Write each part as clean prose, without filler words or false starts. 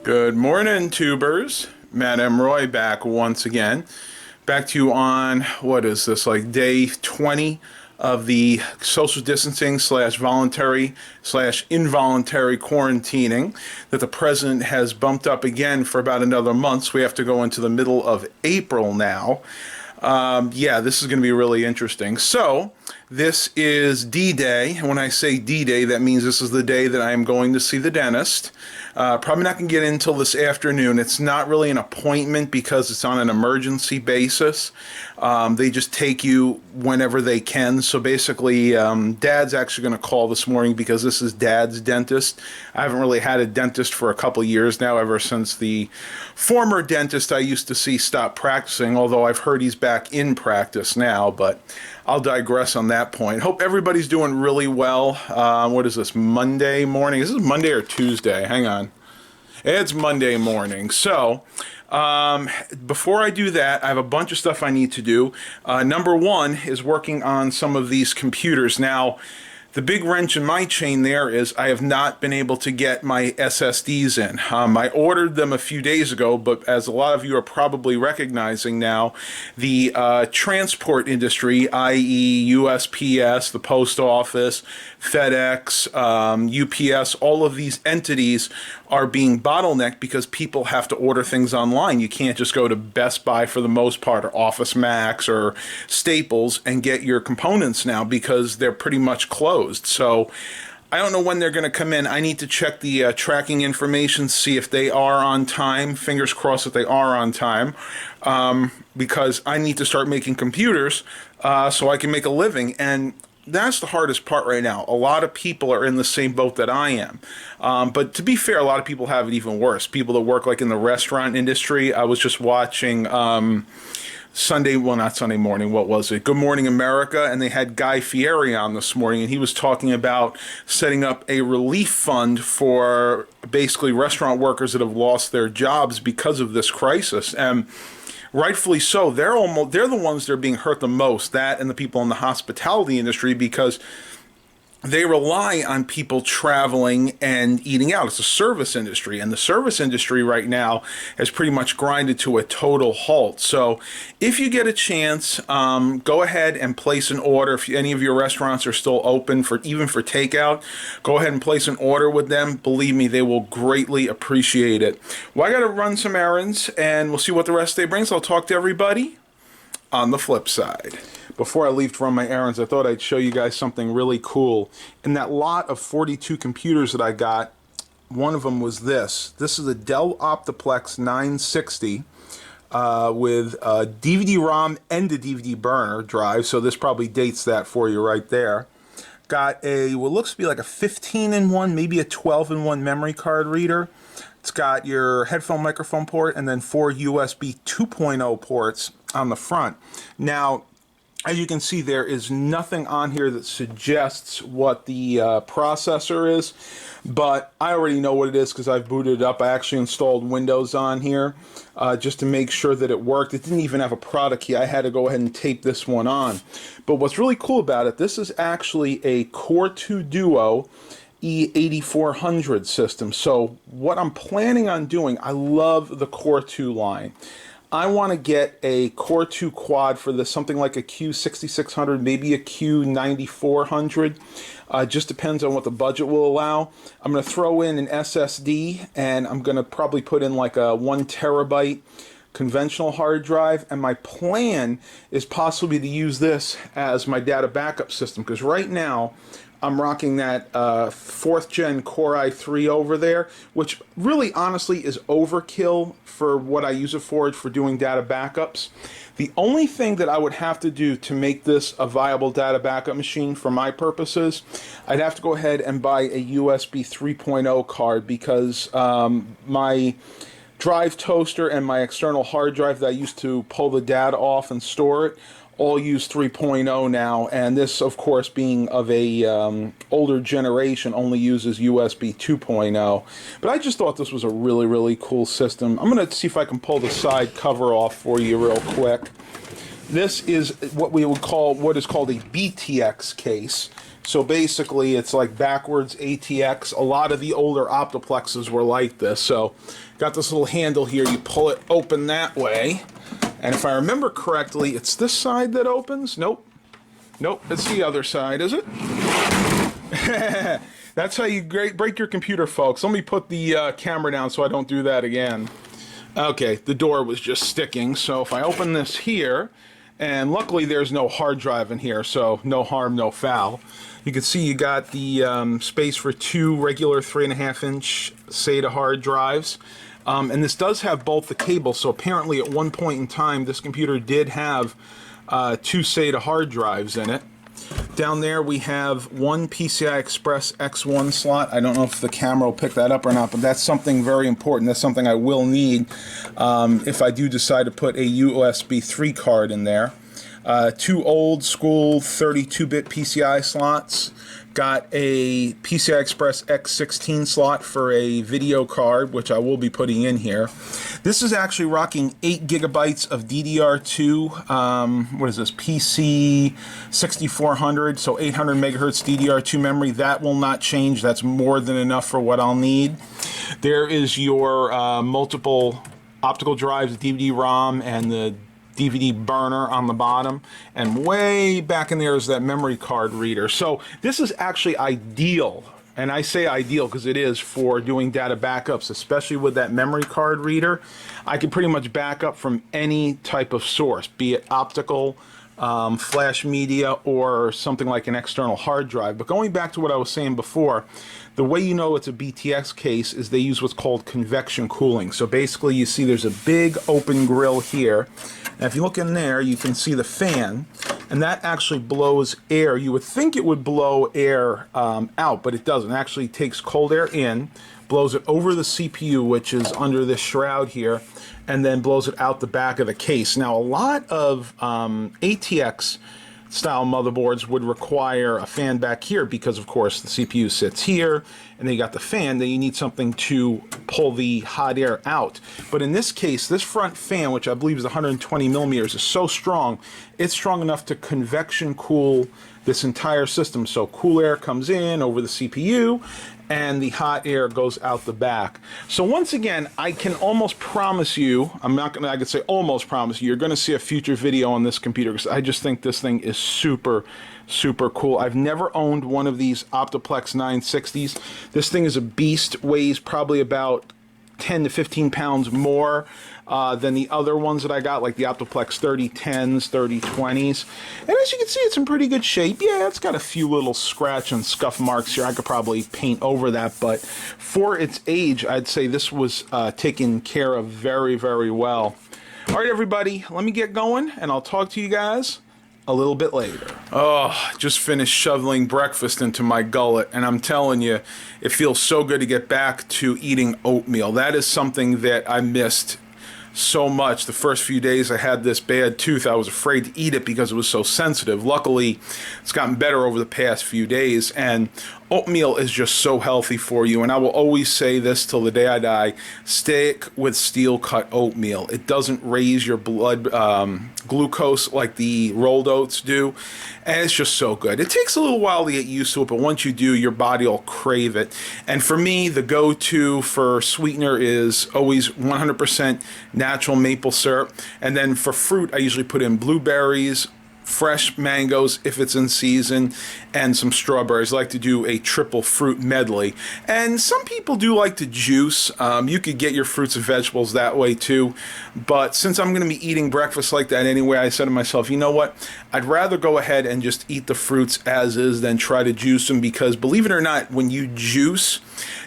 Good morning, tubers. Matt M. Roy back once again. Back to you on, what is this, like day 20 of the social distancing slash voluntary slash involuntary quarantining that the president has bumped up again for about another month. So we have to go into the middle of April now. Yeah, this is going to be really interesting. So this is D-Day. And when I say D-Day, that means this is the day that I am going to see the dentist. Probably not going to get in until this afternoon. It's not really an appointment because it's on an emergency basis. They just take you whenever they can. So basically, Dad's actually going to call this morning because this is Dad's dentist. I haven't really had a dentist for a couple years now, ever since the former dentist I used to see stopped practicing, although I've heard he's back in practice now, but I'll digress on that point. Hope everybody's doing really well. What is this, Monday morning? Is this Monday or Tuesday? Hang on. It's Monday morning. So, before I do that, I have a bunch of stuff I need to do. Number one is working on some of these computers. Now, the big wrench in my chain there is I have not been able to get my SSDs in. I ordered them a few days ago, but as a lot of you are probably recognizing now, the transport industry, i.e. USPS, the post office, FedEx, UPS, all of these entities are being bottlenecked because people have to order things online. You can't just go to Best Buy for the most part, or Office Max or Staples and get your components now because they're pretty much closed. So I don't know when they're going to come in. I need to check the tracking information, see if they are on time. Fingers crossed that they are on time, because I need to start making computers so I can make a living. And that's the hardest part right now. A lot of people are in the same boat that I am. But to be fair, a lot of people have it even worse. People that work like in the restaurant industry. I was just watching not Sunday morning, what was it? Good Morning America, and they had Guy Fieri on this morning, and he was talking about setting up a relief fund for basically restaurant workers that have lost their jobs because of this crisis. And rightfully so. They're the ones that are being hurt the most, that and the people in the hospitality industry, because they rely on people traveling and eating out. It's a service industry, and the service industry right now has pretty much grinded to a total halt. So if you get a chance, go ahead and place an order. If any of your restaurants are still open, even for takeout, go ahead and place an order with them. Believe me, they will greatly appreciate it. Well, I got to run some errands, and we'll see what the rest of the day brings. I'll talk to everybody on the flip side. Before I leave to run my errands, I thought I'd show you guys something really cool. In that lot of 42 computers that I got, one of them was this. This is a Dell Optiplex 960 with a DVD-ROM and a DVD burner drive, so this probably dates that for you right there. Got what looks to be like a 15-in-1, maybe a 12-in-1 memory card reader. It's got your headphone microphone port and then 4 USB 2.0 ports on the front. Now, as you can see, there is nothing on here that suggests what the processor is, but I already know what it is because I've booted it up. I actually installed Windows on here just to make sure that it worked. It didn't even have a product key. I had to go ahead and tape this one on. But what's really cool about it, this is actually a Core 2 Duo E8400 system. So what I'm planning on doing, I love the Core 2 line. I want to get a Core 2 quad for this, something like a Q6600, maybe a Q9400. Just depends on what the budget will allow. I'm going to throw in an SSD, and I'm going to probably put in like a 1 terabyte conventional hard drive, and my plan is possibly to use this as my data backup system, because right now I'm rocking that 4th gen Core i3 over there, which really honestly is overkill for what I use it for doing data backups. The only thing that I would have to do to make this a viable data backup machine for my purposes, I'd have to go ahead and buy a USB 3.0 card, because my drive toaster and my external hard drive that I used to pull the data off and store it all use 3.0 now, and this, of course, being of a older generation, only uses USB 2.0. But I just thought this was a really, really cool system. I'm going to see if I can pull the side cover off for you real quick. This is what we would call, what is called a BTX case. So basically, it's like backwards ATX. A lot of the older Optiplexes were like this. So got this little handle here. You pull it open that way. And if I remember correctly, it's this side that opens. Nope. Nope, it's the other side, is it? That's how you break your computer, folks. Let me put the camera down so I don't do that again. Okay, the door was just sticking. So if I open this here, and luckily there's no hard drive in here, so no harm, no foul. You can see you got the space for 2 regular 3.5-inch SATA hard drives. And this does have both the cables, so apparently at one point in time this computer did have 2 SATA hard drives in it. Down there we have one PCI Express X1 slot. I don't know if the camera will pick that up or not, but that's something very important. That's something I will need if I do decide to put a USB 3 card in there. 2 old school 32-bit PCI slots. Got a PCI Express X16 slot for a video card, which I will be putting in here. This is actually rocking 8 gigabytes of DDR2. What is this? PC 6400, so 800 megahertz DDR2 memory. That will not change. That's more than enough for what I'll need. There is your multiple optical drives, DVD-ROM, and the DVD burner on the bottom, and way back in there is that memory card reader. So this is actually ideal, and I say ideal because it is, for doing data backups, especially with that memory card reader. I can pretty much back up from any type of source, be it optical, flash media, or something like an external hard drive. But going back to what I was saying before, the way you know it's a BTX case is they use what's called convection cooling. So basically you see there's a big open grill here, and if you look in there you can see the fan, and that actually blows air. You would think it would blow air out, but it doesn't. It actually takes cold air in, blows it over the CPU, which is under this shroud here, and then blows it out the back of the case. Now a lot of ATX style motherboards would require a fan back here because of course the CPU sits here and then you got the fan, then you need something to pull the hot air out. But in this case, this front fan, which I believe is 120 millimeters, is so strong, it's strong enough to convection cool this entire system. So cool air comes in over the CPU and the hot air goes out the back. So once again, I can almost promise you, I could say almost promise you, you're gonna see a future video on this computer because I just think this thing is super, super cool. I've never owned one of these Optiplex 960s. This thing is a beast, weighs probably about 10 to 15 pounds more than the other ones that I got, like the Optiplex 3010s, 3020s. And as you can see, it's in pretty good shape. Yeah, it's got a few little scratch and scuff marks here. I could probably paint over that, but for its age, I'd say this was taken care of very, very well. All right, everybody, let me get going, and I'll talk to you guys a little bit later. Oh, just finished shoveling breakfast into my gullet, and I'm telling you, it feels so good to get back to eating oatmeal. That is something that I missed so much. The first few days I had this bad tooth, I was afraid to eat it because it was so sensitive. Luckily, it's gotten better over the past few days, and oatmeal is just so healthy for you. And I will always say this till the day I die: stick with steel cut oatmeal. It doesn't raise your blood glucose like the rolled oats do, and it's just so good. It takes a little while to get used to it, but once you do, your body will crave it. And for me, the go-to for sweetener is always 100% natural maple syrup. And then for fruit, I usually put in blueberries, fresh mangoes if it's in season, and some strawberries. I like to do a triple fruit medley. And some people do like to juice. You could get your fruits and vegetables that way too. But since I'm going to be eating breakfast like that anyway, I said to myself, you know what? I'd rather go ahead and just eat the fruits as is than try to juice them, because believe it or not, when you juice,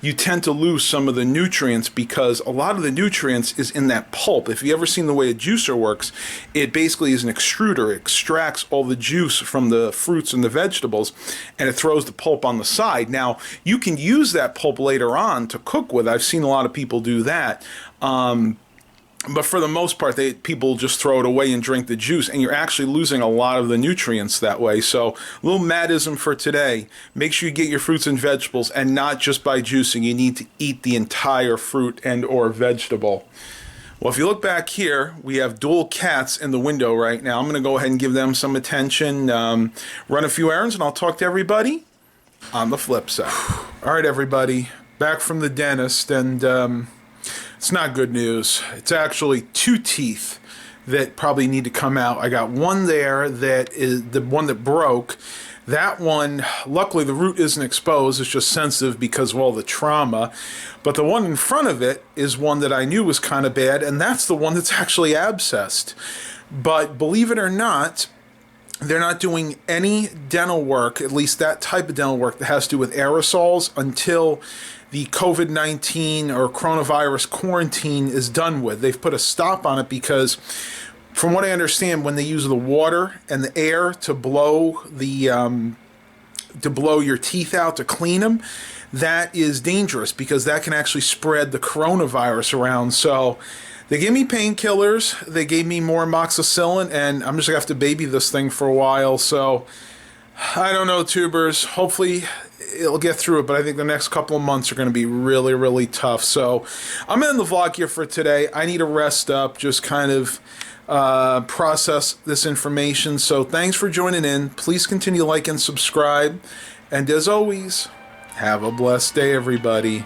you tend to lose some of the nutrients because a lot of the nutrients is in that pulp. If you ever seen the way a juicer works, it basically is an extruder. It extracts all the juice from the fruits and the vegetables, and it throws the pulp on the side. Now, you can use that pulp later on to cook with. I've seen a lot of people do that. But for the most part, people just throw it away and drink the juice, and you're actually losing a lot of the nutrients that way. So, a little madism for today. Make sure you get your fruits and vegetables, and not just by juicing. You need to eat the entire fruit and or vegetable. Well, if you look back here, we have dual cats in the window right now. I'm going to go ahead and give them some attention, run a few errands, and I'll talk to everybody on the flip side. All right, everybody, back from the dentist, and it's not good news. It's actually 2 teeth that probably need to come out. I got one there that is the one that broke. That one, luckily the root isn't exposed, it's just sensitive because of all the trauma. But the one in front of it is one that I knew was kind of bad, and that's the one that's actually abscessed. But believe it or not, they're not doing any dental work, at least that type of dental work that has to do with aerosols, until the COVID-19 or coronavirus quarantine is done with. They've put a stop on it because, from what I understand, when they use the water and the air to blow your teeth out to clean them, that is dangerous because that can actually spread the coronavirus around. So they gave me painkillers, they gave me more amoxicillin, and I'm just gonna have to baby this thing for a while. So I don't know, tubers. Hopefully it'll get through it, but I think the next couple of months are going to be really, really tough. So I'm in the vlog here for today. I need to rest up, just kind of process this information. So thanks for joining in. Please continue to like and subscribe. And as always, have a blessed day, everybody.